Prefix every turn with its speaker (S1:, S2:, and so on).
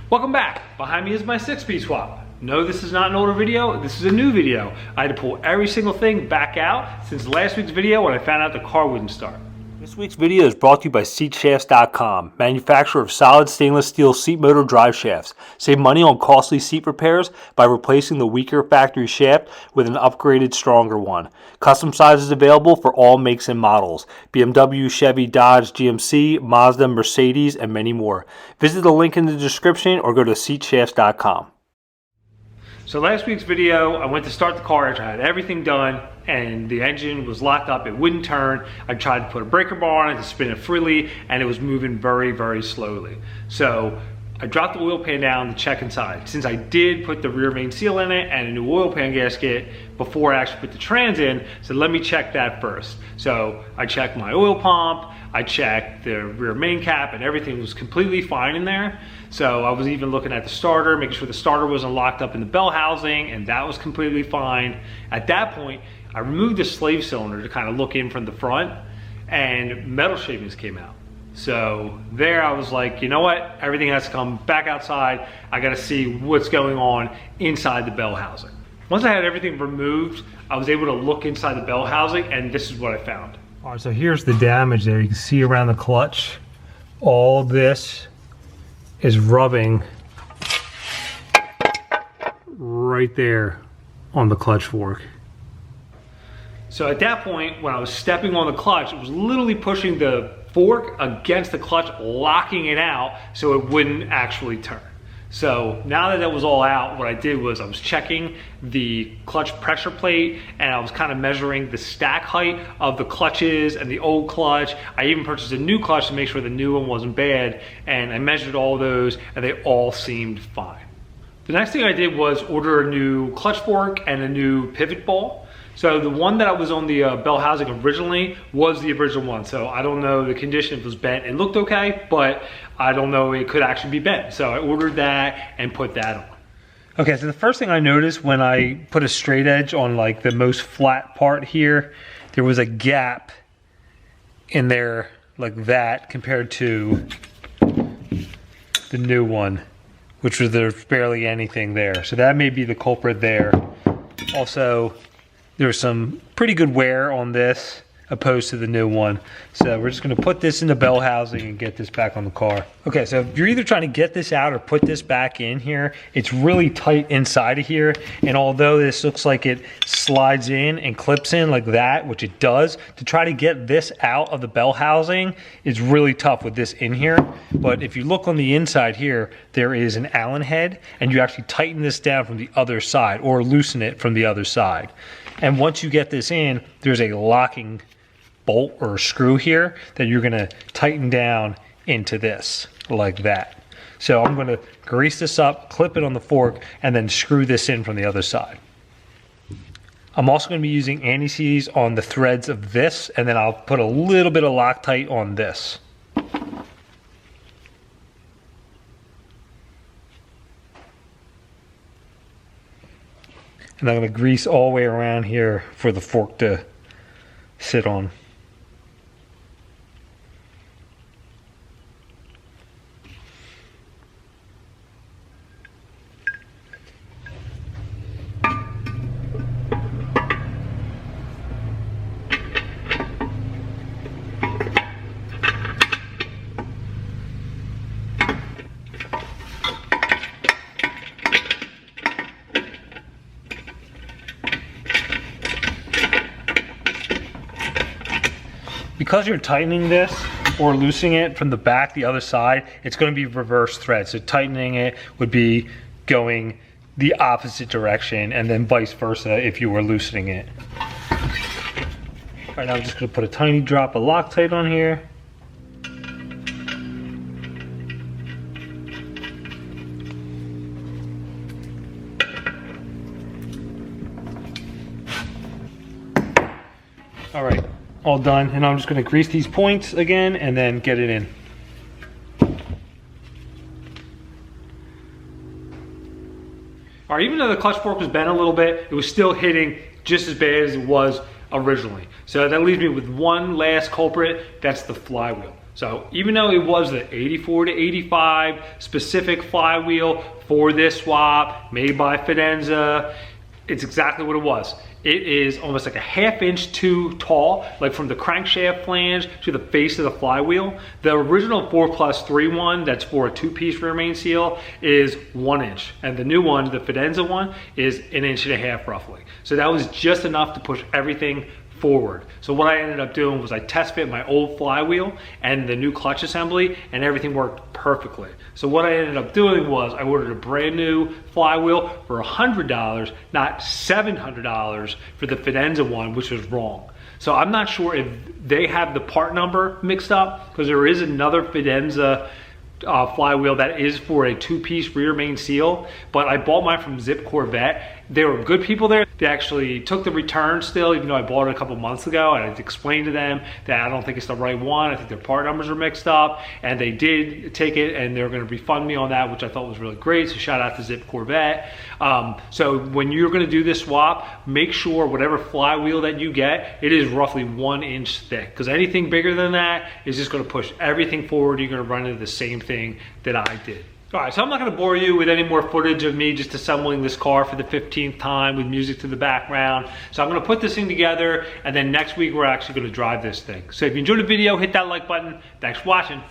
S1: Welcome back. Behind me is my 6-speed swap. No, this is not an older video, this is a new video. I had to pull every single thing back out since last week's video when I found out the car wouldn't start. This week's video is brought to you by SeatShafts.com, manufacturer of solid stainless steel seat motor drive shafts. Save money on costly seat repairs by replacing the weaker factory shaft with an upgraded, stronger one. Custom sizes available for all makes and models. BMW, Chevy, Dodge, GMC, Mazda, Mercedes, and many more. Visit the link in the description or go to SeatShafts.com. So last week's video, I went to start the car after I had everything done and the engine was locked up, it wouldn't turn. I tried to put a breaker bar on it to spin it freely and it was moving very, very slowly. So I dropped the oil pan down to check inside. Since I did put the rear main seal in it and a new oil pan gasket before I actually put the trans in, so let me check that first. So I checked my oil pump, I checked the rear main cap, and everything was completely fine in there. So I was even looking at the starter, making sure the starter wasn't locked up in the bell housing, and that was completely fine. At that point, I removed the slave cylinder to kind of look in from the front, and metal shavings came out. So there I was like, you know what? Everything has to come back outside. I gotta see what's going on inside the bell housing. Once I had everything removed, I was able to look inside the bell housing and this is what I found. All right, so here's the damage there. You can see around the clutch, all this is rubbing right there on the clutch fork. So at that point, when I was stepping on the clutch, it was literally pushing the fork against the clutch, locking it out so it wouldn't actually turn. So now that that was all out, what I did was I was checking the clutch pressure plate and I was kind of measuring the stack height of the clutches and the old clutch. I even purchased a new clutch to make sure the new one wasn't bad, and I measured all those and they all seemed fine. The next thing I did was order a new clutch fork and a new pivot ball. So the one that I was on the bell housing originally was the original one. So I don't know the condition, if it was bent. It looked okay, but I don't know it could actually be bent. So I ordered that and put that on. Okay, so the first thing I noticed when I put a straight edge on like the most flat part here, there was a gap in there like that compared to the new one, which was there's barely anything there. So that may be the culprit there. Also, there's some pretty good wear on this opposed to the new one. So we're just gonna put this in the bell housing and get this back on the car. Okay, so if you're either trying to get this out or put this back in here, it's really tight inside of here. And although this looks like it slides in and clips in like that, which it does, to try to get this out of the bell housing is really tough with this in here. But if you look on the inside here, there is an Allen head and you actually tighten this down from the other side or loosen it from the other side. And once you get this in, there's a locking bolt or screw here that you're gonna tighten down into this like that. So I'm gonna grease this up, clip it on the fork, and then screw this in from the other side. I'm also gonna be using anti-seize on the threads of this, and then I'll put a little bit of Loctite on this. And I'm going to grease all the way around here for the fork to sit on. Because you're tightening this or loosening it from the back, the other side, it's going to be reverse thread. So tightening it would be going the opposite direction and then vice versa if you were loosening it. All right, now I'm just going to put a tiny drop of Loctite on here. All right. All done, and I'm just going to grease these points again and then get it in. All right, even though the clutch fork was bent a little bit, it was still hitting just as bad as it was originally. So that leaves me with one last culprit, that's the flywheel. So even though it was the 84 to 85 specific flywheel for this swap, made by Fidenza, it's exactly what it was. It is almost like a ½ inch too tall, like from the crankshaft flange to the face of the flywheel. The original 4+3 one, that's for a 2-piece rear main seal, is 1 inch. And the new one, the Fidenza one, is 1.5 inches roughly. So that was just enough to push everything forward. So what I ended up doing was I test fit my old flywheel and the new clutch assembly, and everything worked perfectly. So what I ended up doing was I ordered a brand new flywheel for $100, not $700 for the Fidenza one, which was wrong. So I'm not sure if they have the part number mixed up, because there is another Fidenza flywheel that is for a 2-piece rear main seal, but I bought mine from Zip Corvette. They were good people there. They actually took the return still, even though I bought it a couple months ago, and I explained to them that I don't think it's the right one. I think their part numbers are mixed up, and they did take it, and they're gonna refund me on that, which I thought was really great, so shout out to Zip Corvette. So when you're gonna do this swap, make sure whatever flywheel that you get, it is roughly 1 inch thick, because anything bigger than that is just gonna push everything forward. You're gonna run into the same thing that I did. All right, so I'm not gonna bore you with any more footage of me just assembling this car for the 15th time with music to the background. So I'm gonna put this thing together, and then next week we're actually gonna drive this thing. So if you enjoyed the video, hit that like button. Thanks for watching.